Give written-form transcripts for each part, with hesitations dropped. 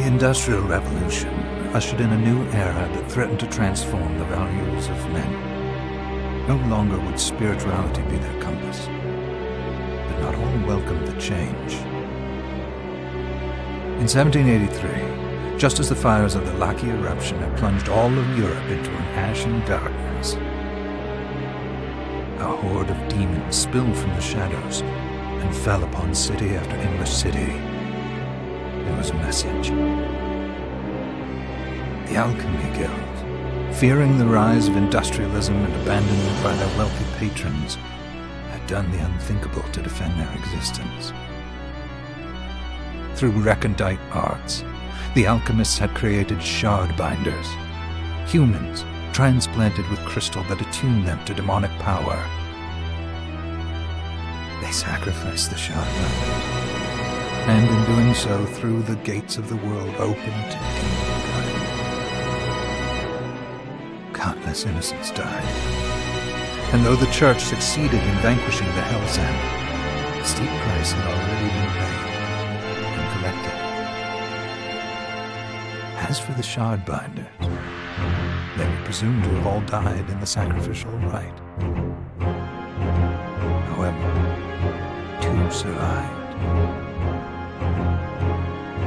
The Industrial Revolution ushered in a new era that threatened to transform the values of men. No longer would spirituality be their compass, but not all welcomed the change. In 1783, just as the fires of the Laki eruption had plunged all of Europe into an ashen darkness, a horde of demons spilled from the shadows and fell upon city after English city. There was a message. The Alchemy Guild, fearing the rise of industrialism and abandonment by their wealthy patrons, had done the unthinkable to defend their existence. Through recondite arts, the alchemists had created shard binders, humans transplanted with crystal that attuned them to demonic power. They sacrificed the shard binders, and in doing so threw the gates of the world open to demonkind. Countless innocents died, and though the Church succeeded in vanquishing the Hell's End, a steep price had already been paid and collected. As for the shard binders, they were presumed to have all died in the sacrificial rite. However, two survived.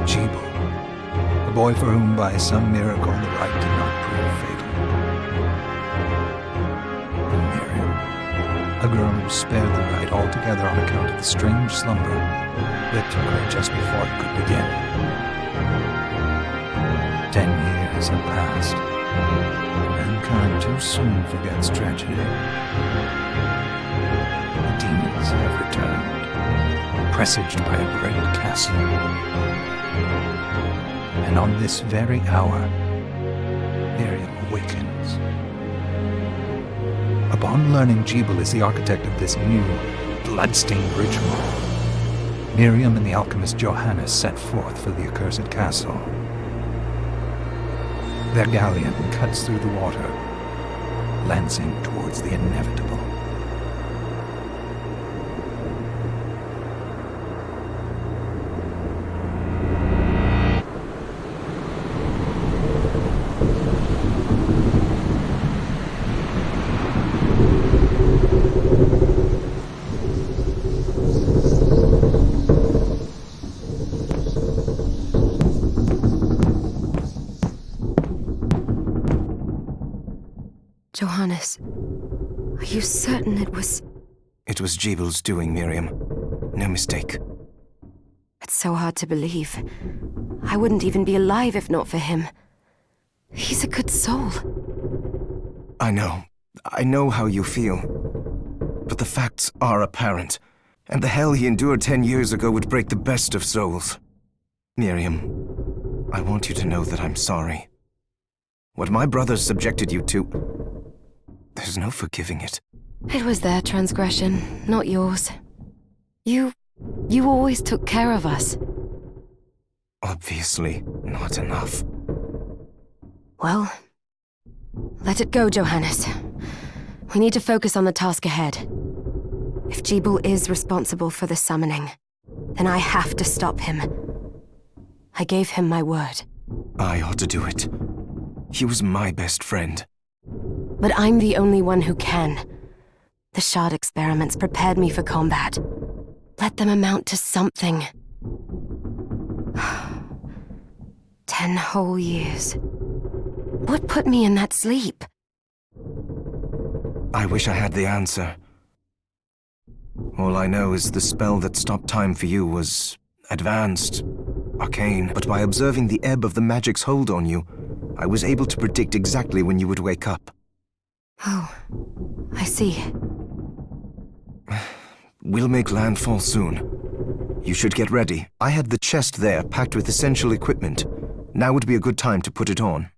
Jebel, a boy for whom by some miracle the rite did not prove fatal. And Miriam, a girl who spared the rite altogether on account of the strange slumber that took her just before it could begin. 10 years have passed. Mankind too soon forgets tragedy. The demons have returned, presaged by a great castle. And on this very hour, Miriam awakens. Upon learning Jebel is the architect of this new, bloodstained ritual, Miriam and the alchemist Johannes set forth for the accursed castle. Their galleon cuts through the water, lancing towards the inevitable. Johannes, are you certain it was... It was Jebel's doing, Miriam. No mistake. It's so hard to believe. I wouldn't even be alive if not for him. He's a good soul. I know how you feel. But the facts are apparent, and the hell he endured 10 years ago would break the best of souls. Miriam, I want you to know that I'm sorry. What my brothers subjected you to... There's no forgiving it. It was their transgression, not yours. You always took care of us. Obviously not enough. Well, let it go, Johannes. We need to focus on the task ahead. If Jebel is responsible for the summoning, then I have to stop him. I gave him my word. I ought to do it. He was my best friend. But I'm the only one who can. The shard experiments prepared me for combat. Let them amount to something. 10 whole years. What put me in that sleep? I wish I had the answer. All I know is the spell that stopped time for you was advanced, arcane, but by observing the ebb of the magic's hold on you, I was able to predict exactly when you would wake up. Oh, I see. We'll make landfall soon. You should get ready. I had the chest there packed with essential equipment. Now would be a good time to put it on.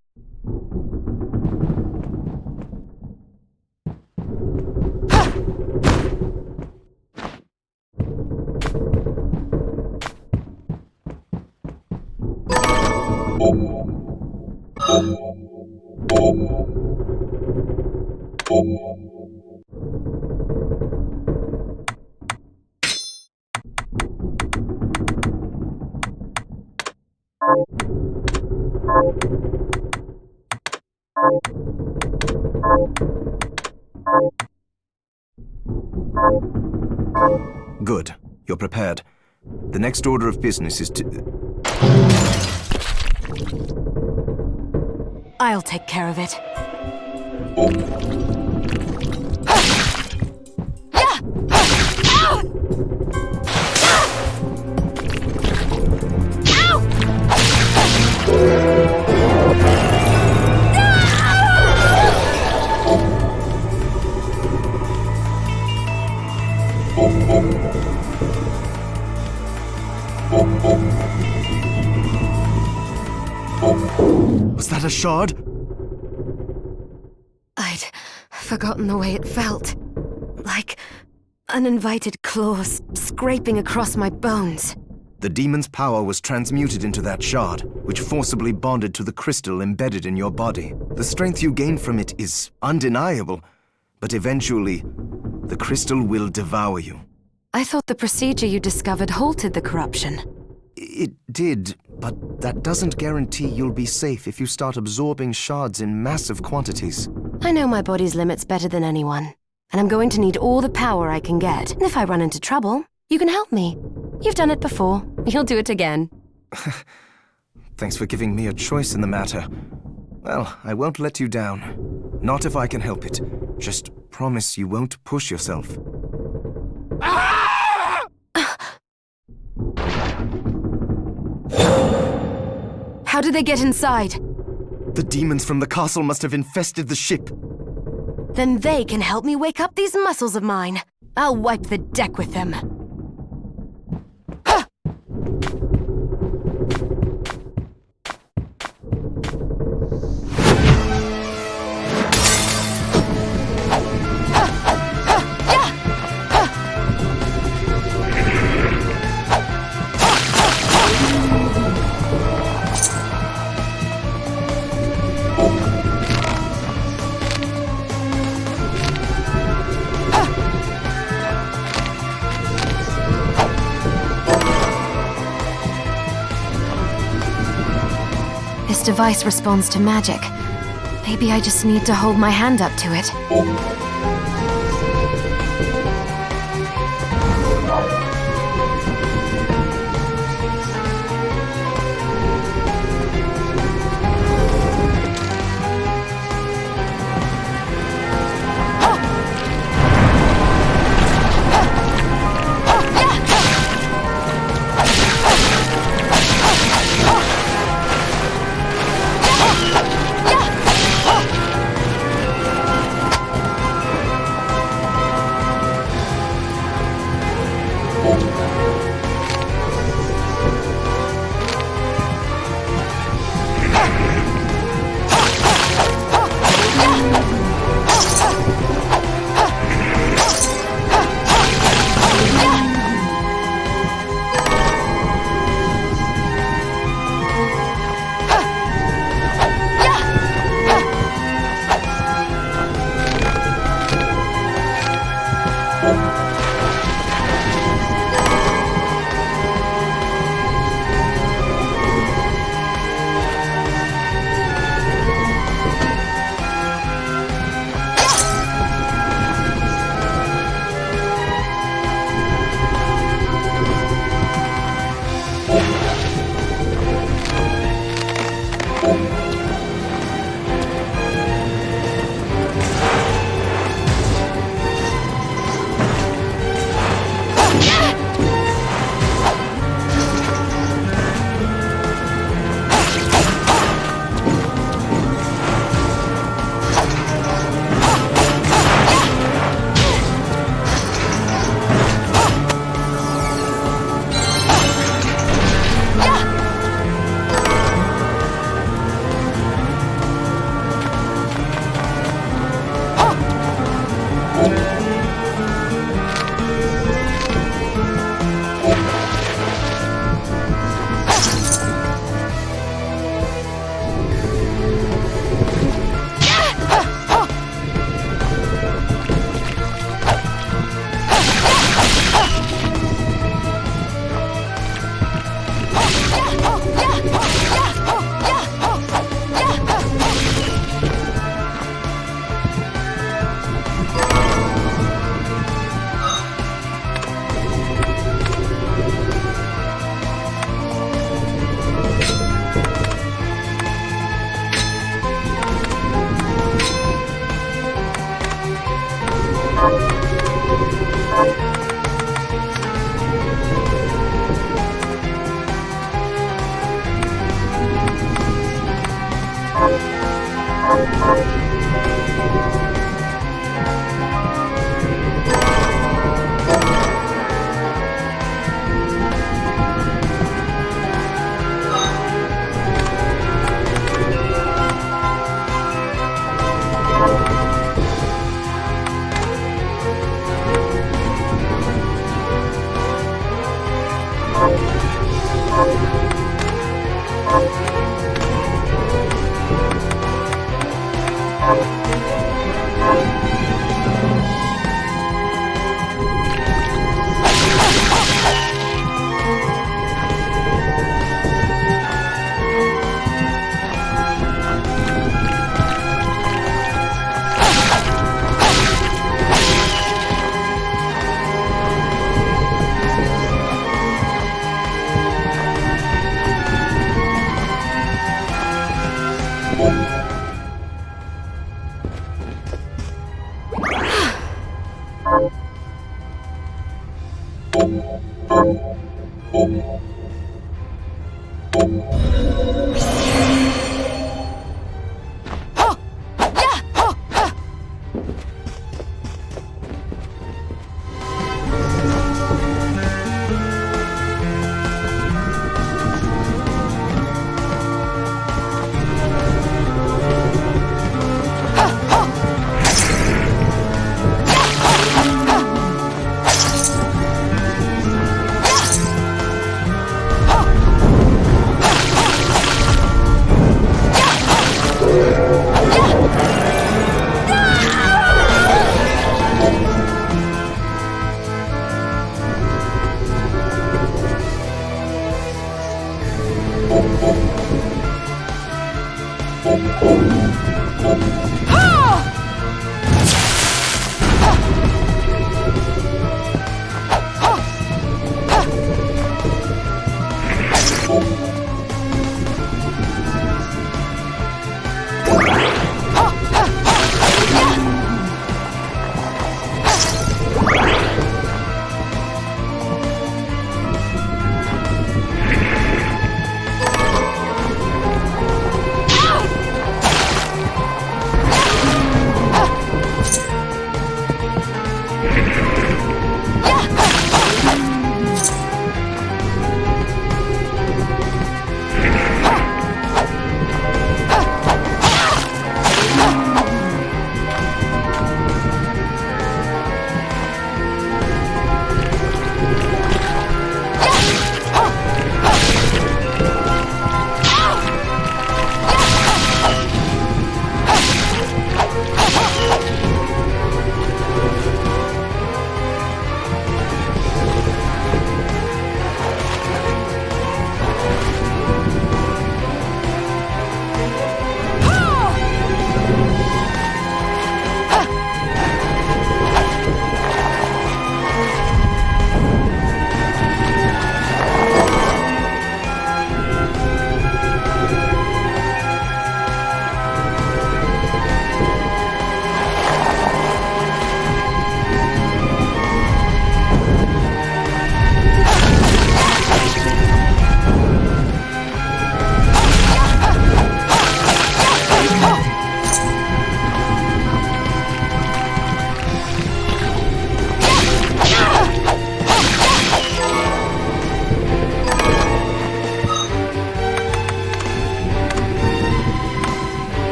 Good. You're prepared. The next order of business is to... I'll take care of it. Was that a shard? I'd forgotten the way it felt. Like uninvited claws scraping across my bones. The demon's power was transmuted into that shard, which forcibly bonded to the crystal embedded in your body. The strength you gain from it is undeniable, but eventually, the crystal will devour you. I thought the procedure you discovered halted the corruption. It did, but that doesn't guarantee you'll be safe if you start absorbing shards in massive quantities. I know my body's limits better than anyone, and I'm going to need all the power I can get. And if I run into trouble, you can help me. You've done it before. You'll do it again. Thanks for giving me a choice in the matter. Well, I won't let you down. Not if I can help it. Just promise you won't push yourself. How did they get inside? The demons from the castle must have infested the ship. Then they can help me wake up these muscles of mine. I'll wipe the deck with them. This device responds to magic. Maybe I just need to hold my hand up to it.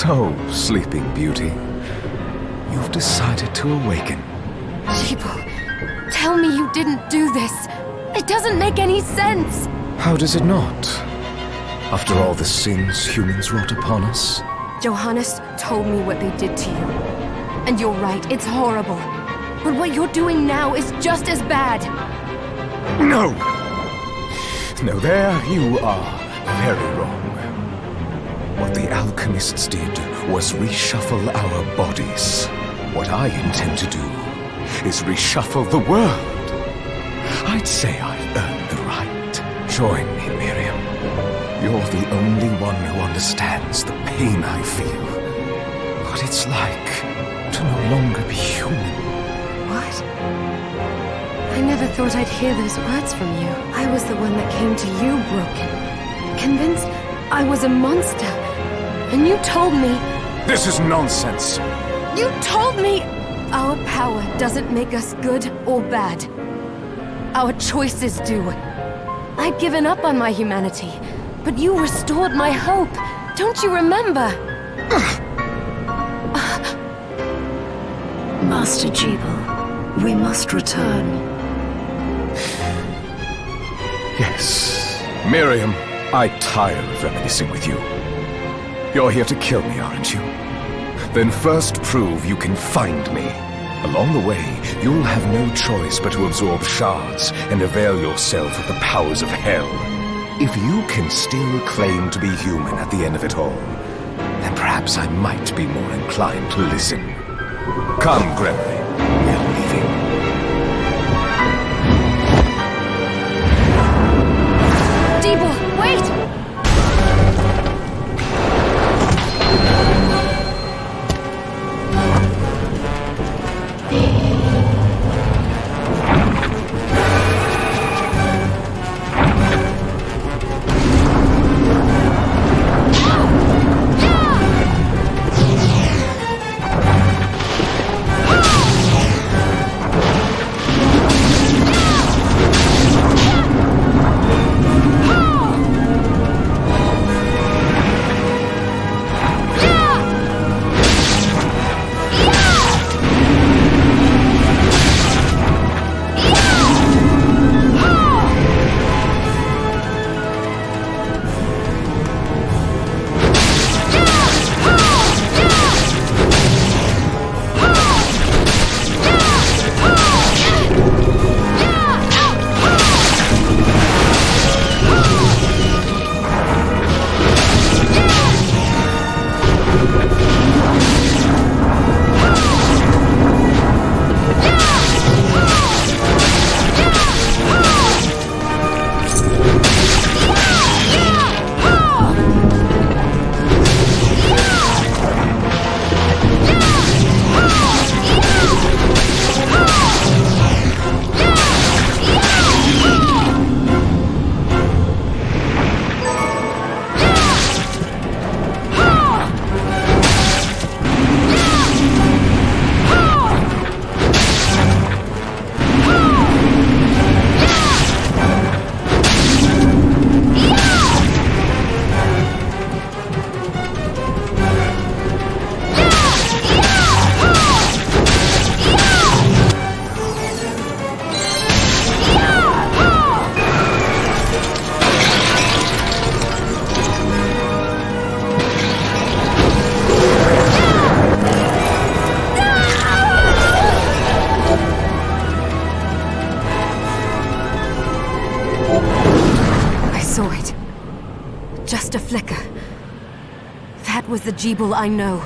So, Sleeping Beauty, you've decided to awaken. Jibul, tell me you didn't do this. It doesn't make any sense. How does it not? After all the sins humans wrought upon us? Johannes told me what they did to you. And you're right, it's horrible. But what you're doing now is just as bad. No! No, there you are very wrong. What the alchemists did was reshuffle our bodies. What I intend to do is reshuffle the world. I'd say I've earned the right. Join me, Miriam. You're the only one who understands the pain I feel. What it's like to no longer be human. What? I never thought I'd hear those words from you. I was the one that came to you broken. Convinced I was a monster. And you told me... This is nonsense. You told me our power doesn't make us good or bad. Our choices do. I'd given up on my humanity, but you restored my hope. Don't you remember? Master Jibul, we must return. Yes. Miriam, I tire of reminiscing with you. You're here to kill me, aren't you? Then first prove you can find me. Along the way, you'll have no choice but to absorb shards and avail yourself of the powers of hell. If you can still claim to be human at the end of it all, then perhaps I might be more inclined to listen. Come, Gregory. We're leaving. Jibul, wait! Just a flicker. That was the Jibul I know.